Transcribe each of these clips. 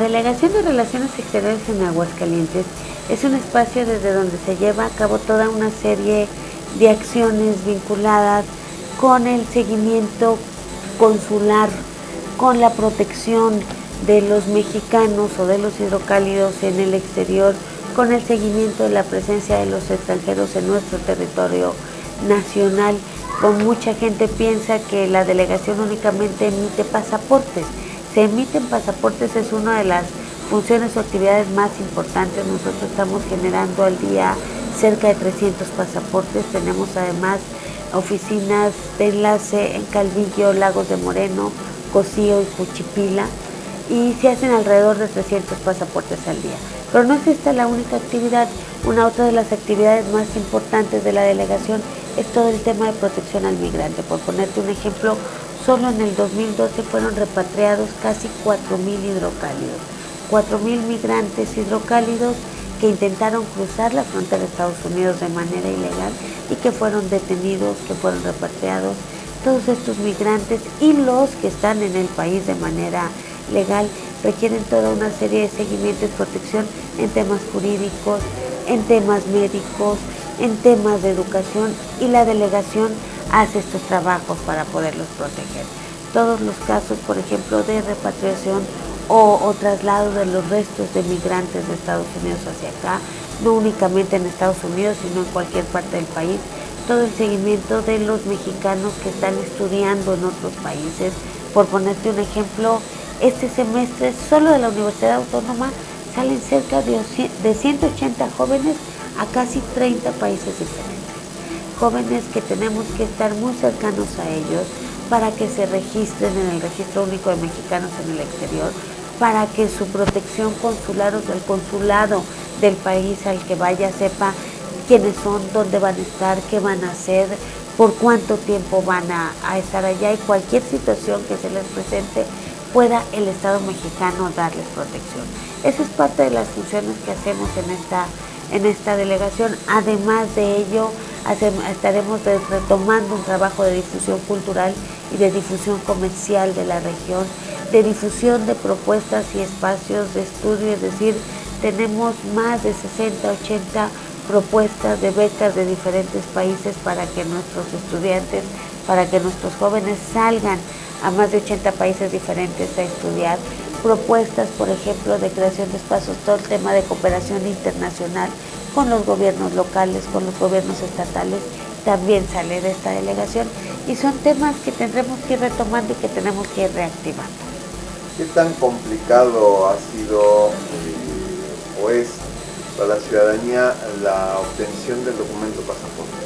Delegación de Relaciones Exteriores en Aguascalientes es un espacio desde donde se lleva a cabo toda una serie de acciones vinculadas con el seguimiento consular, con la protección de los mexicanos o de los hidrocálidos en el exterior, con el seguimiento de la presencia de los extranjeros en nuestro territorio nacional. Con mucha gente piensa que la delegación únicamente emite pasaportes. Se emiten pasaportes, es una de las funciones o actividades más importantes. Nosotros estamos generando al día cerca de 300 pasaportes. Tenemos además oficinas de enlace en Calvillo, Lagos de Moreno, Cocío y Juchipila, y se hacen alrededor de 300 pasaportes al día. Pero no es esta la única actividad. Otra de las actividades más importantes de la delegación es todo el tema de protección al migrante. Por ponerte un ejemplo, solo en el 2012 fueron repatriados casi 4,000 hidrocálidos. 4,000 migrantes hidrocálidos que intentaron cruzar la frontera de Estados Unidos de manera ilegal y que fueron detenidos, que fueron repatriados. Todos estos migrantes y los que están en el país de manera legal requieren toda una serie de seguimiento y protección en temas jurídicos, en temas médicos, en temas de educación, y la delegación hace estos trabajos para poderlos proteger. Todos los casos, por ejemplo, de repatriación o traslado de los restos de migrantes de Estados Unidos hacia acá, no únicamente en Estados Unidos, sino en cualquier parte del país. Todo el seguimiento de los mexicanos que están estudiando en otros países. Por ponerte un ejemplo, este semestre solo de la Universidad Autónoma salen cerca de 180 jóvenes a casi 30 países diferentes. Jóvenes que tenemos que estar muy cercanos a ellos para que se registren en el Registro Único de Mexicanos en el Exterior, para que su protección consular o el consulado del país al que vaya sepa quiénes son, dónde van a estar, qué van a hacer, por cuánto tiempo van a estar allá, y cualquier situación que se les presente pueda el Estado mexicano darles protección. Esa es parte de las funciones que hacemos en esta delegación. Además de ello, estaremos retomando un trabajo de difusión cultural y de difusión comercial de la región, de difusión de propuestas y espacios de estudio, es decir, tenemos más de 60, 80 propuestas de becas de diferentes países para que nuestros estudiantes, para que nuestros jóvenes salgan a más de 80 países diferentes a estudiar. Propuestas, por ejemplo, de creación de espacios, todo el tema de cooperación internacional con los gobiernos locales, con los gobiernos estatales, también sale de esta delegación, y son temas que tendremos que ir retomando y que tenemos que ir reactivando. ¿Qué tan complicado ha sido o es para la ciudadanía la obtención del documento pasaporte?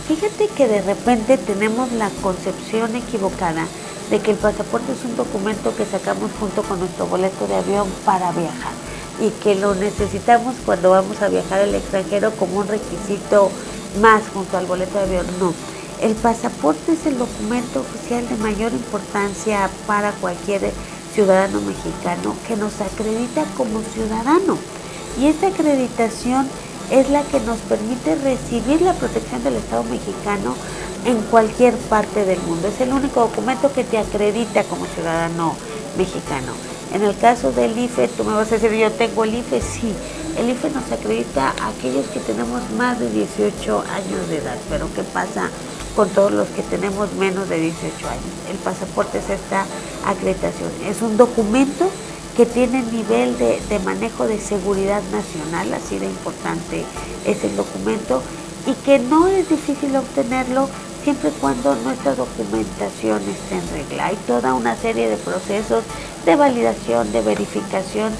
Fíjate que de repente tenemos la concepción equivocada de que el pasaporte es un documento que sacamos junto con nuestro boleto de avión para viajar y que lo necesitamos cuando vamos a viajar al extranjero como un requisito más junto al boleto de avión. No, el pasaporte es el documento oficial de mayor importancia para cualquier ciudadano mexicano que nos acredita como ciudadano, y esa acreditación es la que nos permite recibir la protección del Estado mexicano en cualquier parte del mundo. Es el único documento que te acredita como ciudadano mexicano. En el caso del IFE, tú me vas a decir, yo tengo el IFE, sí. El IFE nos acredita a aquellos que tenemos más de 18 años de edad, pero ¿qué pasa con todos los que tenemos menos de 18 años? El pasaporte es esta acreditación. Es un documento que tiene nivel de manejo de seguridad nacional, así de importante es el documento, y que no es difícil obtenerlo siempre y cuando nuestra documentación esté en regla. Hay toda una serie de procesos de validación, de verificación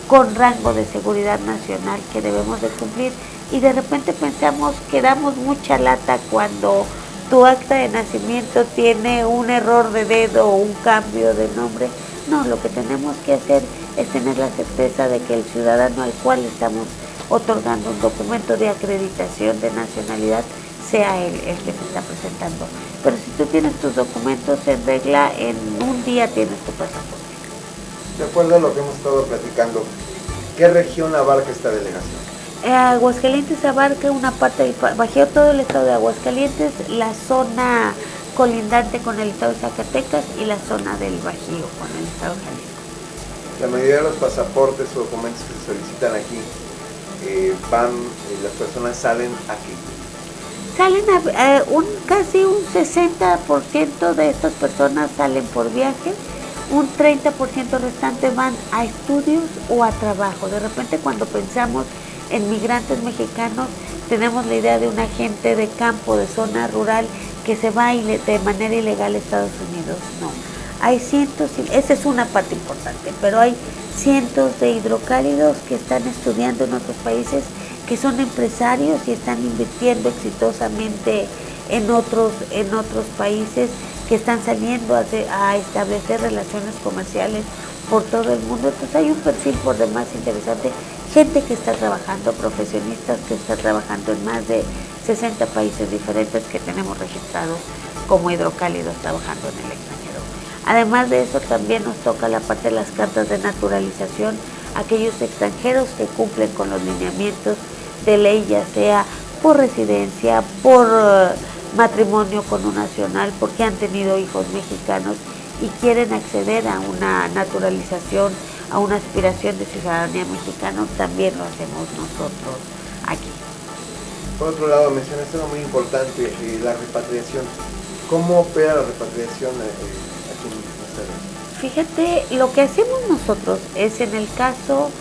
con rango de seguridad nacional que debemos de cumplir, y de repente pensamos que damos mucha lata cuando tu acta de nacimiento tiene un error de dedo o un cambio de nombre. No, lo que tenemos que hacer es tener la certeza de que el ciudadano al cual estamos otorgando un documento de acreditación de nacionalidad sea él el que se está presentando. Pero si tú tienes tus documentos en regla, en un día tienes tu pasaporte. De acuerdo a lo que hemos estado platicando, ¿qué región abarca esta delegación? Aguascalientes abarca una parte del Bajío, todo el estado de Aguascalientes, la zona colindante con el estado de Zacatecas y la zona del Bajío con el estado de Jalisco. La mayoría de los pasaportes o documentos que se solicitan aquí las personas salen aquí. Salen casi un 60% de estas personas salen por viaje, un 30% restante van a estudios o a trabajo. De repente cuando pensamos en migrantes mexicanos, tenemos la idea de una gente de campo, de zona rural, que se va de manera ilegal a Estados Unidos. No, hay cientos, esa es una parte importante, pero hay cientos de hidrocálidos que están estudiando en otros países, que son empresarios y están invirtiendo exitosamente en otros países, que están saliendo a establecer relaciones comerciales por todo el mundo. Entonces hay un perfil por demás interesante, gente que está trabajando, profesionistas que están trabajando en más de 60 países diferentes que tenemos registrados como hidrocálidos trabajando en el extranjero. Además de eso, también nos toca la parte de las cartas de naturalización, aquellos extranjeros que cumplen con los lineamientos de ley, ya sea por residencia, por matrimonio con un nacional, porque han tenido hijos mexicanos y quieren acceder a una naturalización, a una aspiración de ciudadanía mexicana. También lo hacemos nosotros aquí. Por otro lado, mencionaste algo muy importante, la repatriación. ¿Cómo opera la repatriación aquí en ustedes? Fíjate, lo que hacemos nosotros es, en el caso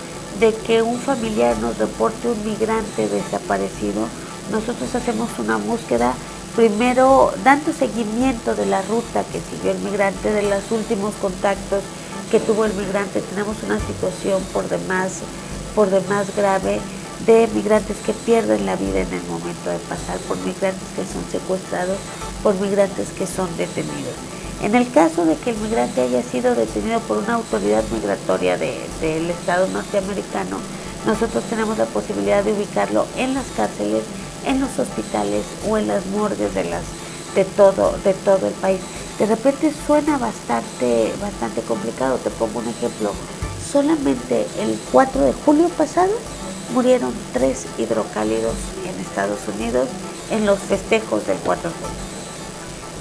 de que un familiar nos reporte un migrante desaparecido, nosotros hacemos una búsqueda, primero dando seguimiento de la ruta que siguió el migrante, de los últimos contactos que tuvo el migrante. Tenemos una situación por demás grave de migrantes que pierden la vida en el momento de pasar, por migrantes que son secuestrados, por migrantes que son detenidos. En el caso de que el migrante haya sido detenido por una autoridad migratoria del Estado norteamericano, nosotros tenemos la posibilidad de ubicarlo en las cárceles, en los hospitales o en las morgues de todo el país. De repente suena bastante complicado. Te pongo un ejemplo. Solamente el 4 de julio pasado murieron 3 hidrocálidos en Estados Unidos en los festejos del 4 de julio.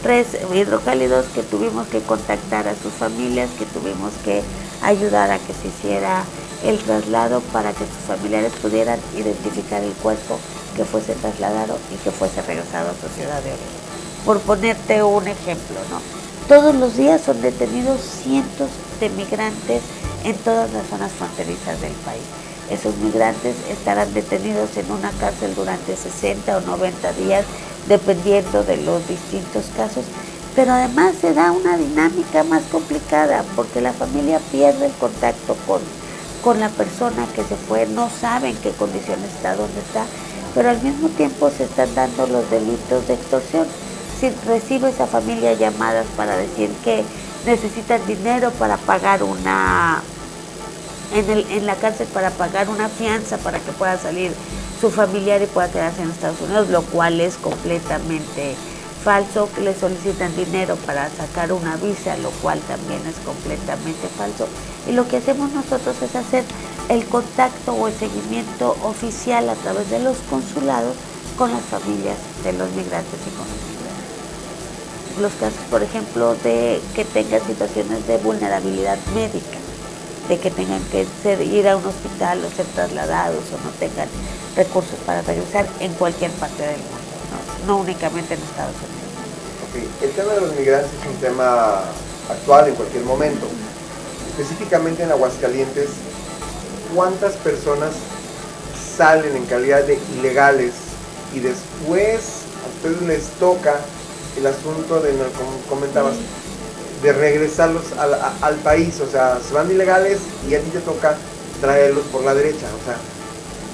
3 hidrocálidos que tuvimos que contactar a sus familias, que tuvimos que ayudar a que se hiciera el traslado para que sus familiares pudieran identificar el cuerpo, que fuese trasladado y que fuese regresado a su ciudad de origen. Por ponerte un ejemplo, ¿no? Todos los días son detenidos cientos de migrantes en todas las zonas fronterizas del país. Esos migrantes estarán detenidos en una cárcel durante 60 o 90 días, dependiendo de los distintos casos, pero además se da una dinámica más complicada, porque la familia pierde el contacto con la persona que se fue, no saben qué condición está, dónde está, pero al mismo tiempo se están dando los delitos de extorsión. Si recibe esa familia llamadas para decir que necesitan dinero para pagar en la cárcel, para pagar una fianza para que pueda salir su familiar y pueda quedarse en Estados Unidos, lo cual es completamente falso, que le solicitan dinero para sacar una visa, lo cual también es completamente falso. Y lo que hacemos nosotros es hacer el contacto o el seguimiento oficial a través de los consulados con las familias de los migrantes y con los migrantes. Los casos, por ejemplo, de que tengan situaciones de vulnerabilidad médica, de que tengan que ir a un hospital o ser trasladados o no tengan recursos para regresar en cualquier parte del mundo, no únicamente en Estados Unidos. Okay. El tema de los migrantes es un tema actual en cualquier momento. Específicamente en Aguascalientes, ¿cuántas personas salen en calidad de ilegales y después a ustedes les toca el asunto de, como comentabas, de regresarlos al país? O sea, se van de ilegales y a ti te toca traerlos por la derecha. O sea,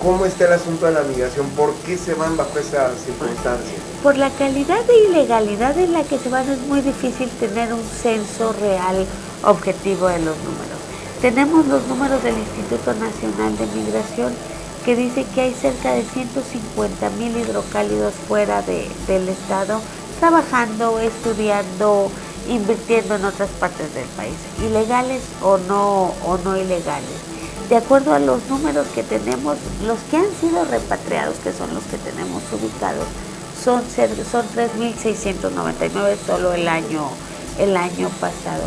¿cómo está el asunto de la migración? ¿Por qué se van bajo esa circunstancia? Por la calidad de ilegalidad en la que se van, es muy difícil tener un censo real objetivo de los números. Tenemos los números del Instituto Nacional de Migración, que dice que hay cerca de 150,000 hidrocálidos fuera del estado, trabajando, estudiando, invirtiendo en otras partes del país, ilegales o no ilegales. De acuerdo a los números que tenemos, los que han sido repatriados, que son los que tenemos ubicados, son 3,699 solo el año pasado.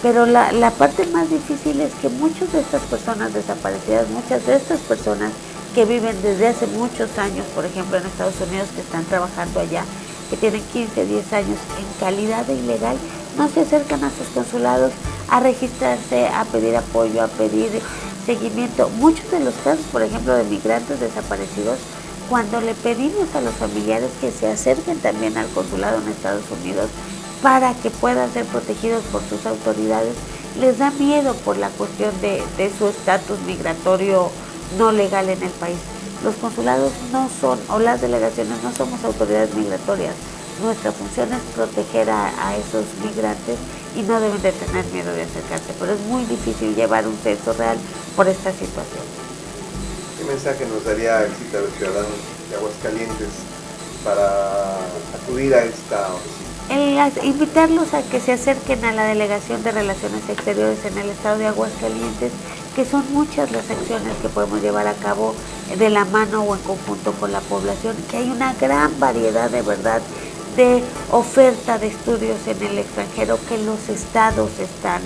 Pero la parte más difícil es que muchas de estas personas desaparecidas, muchas de estas personas que viven desde hace muchos años, por ejemplo en Estados Unidos, que están trabajando allá, que tienen 15, 10 años en calidad de ilegal, no se acercan a sus consulados a registrarse, a pedir apoyo, a pedir seguimiento. Muchos de los casos, por ejemplo, de migrantes desaparecidos, cuando le pedimos a los familiares que se acerquen también al consulado en Estados Unidos para que puedan ser protegidos por sus autoridades, les da miedo por la cuestión de su estatus migratorio no legal en el país. Los consulados no son, o las delegaciones no somos autoridades migratorias. Nuestra función es proteger a esos migrantes y no deben de tener miedo de acercarse, pero es muy difícil llevar un censo real por esta situación. ¿Qué mensaje nos daría el cita a los ciudadanos de Aguascalientes para acudir a esta oficina? Invitarlos a que se acerquen a la Delegación de Relaciones Exteriores en el estado de Aguascalientes, que son muchas las acciones que podemos llevar a cabo de la mano o en conjunto con la población, que hay una gran variedad de verdad de oferta de estudios en el extranjero que los estados están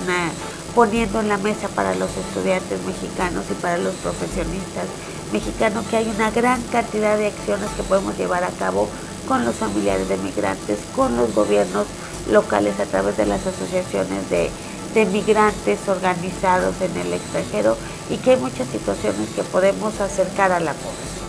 poniendo en la mesa para los estudiantes mexicanos y para los profesionistas mexicanos, que hay una gran cantidad de acciones que podemos llevar a cabo con los familiares de migrantes, con los gobiernos locales a través de las asociaciones de migrantes organizados en el extranjero, y que hay muchas situaciones que podemos acercar a la población.